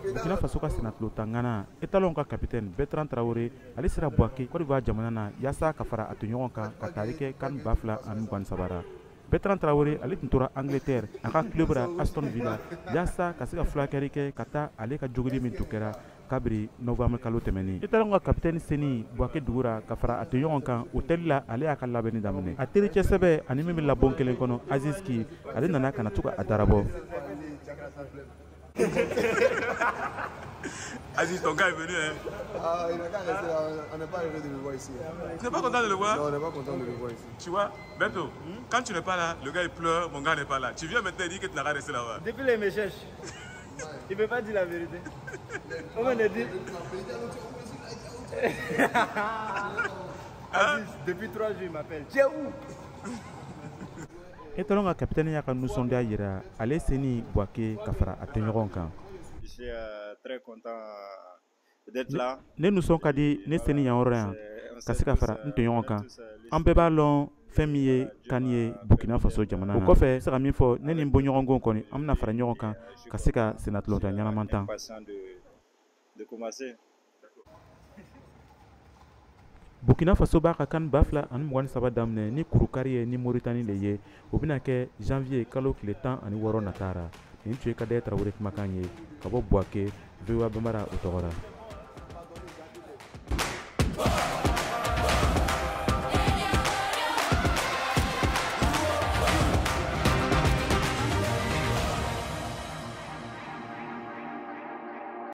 Burkina Faso ka senatlo tangana etalon ka capitaine Bertrand Traoré ale sera Bouaké Côte d'Ivoire jamana na yasa ka fara atuɲɔgɔn kan ka tali kɛ CAN 2027. Bertrand Traoré ale tun tora Angleterre a ka club ra Aston Villa yasa ka se ka fulakɛli kɛ ka taa ale ka jogili min tun kɛra kabiri novembre kalo tɛmɛni. Etalon ka capitaine Seni Bouaké dugura ka fara atuɲɔgɔn kan hôtel la ale y'a ka labɛnni daminɛ. A tericɛ sɛbɛ ani min bɛ labon kelen kɔnɔ Aziz Ki ale nana kana to ka a darabɔ. Aziz, ton gars est venu, hein? Ah, il n'a qu'à rester là. On n'est pas heureux de le voir ici. Tu n'es pas content de le voir? Non, on n'est pas content de le voir ici. Tu vois, Beto, quand tu n'es pas là, le gars il pleure, mon gars n'est pas là. Tu viens maintenant dire que tu n'as pas resté là-bas. Depuis là, il me cherche. Il ne veut pas dire la vérité. On me dit. Aziz, depuis 3 jours, il m'appelle. Tu es où? Etalon ka capitaine ya ka nusɔndiya yira ale Seni Bouaké ka fara atuɲɔgɔn kan. Je suis très content d'être là. Ne nusɔn ka di ne Seni yan yɔrɔ yan ka se ka fara n tɔɲɔgɔn kan. An bɛɛ b'a lɔn fɛn min ye CAN ye Burkina Faso jamana na. O kɔfɛ se ka min fɔ ne ni n bɔɲɔgɔnko kɔni an bɛna fara ɲɔgɔn kan ka se ka senatulonta ɲɛnaman tan. Burkina Faso b'a ka CAN 2027 daminɛ ni kurukari ye ni Mauritanie de ye o bɛna kɛ janvier kalo tile 16 natara. Nin tun ye Kadaye Traoré kumakan ye ka bɔ Bouaké VOA Bambara o tɔgɔ la.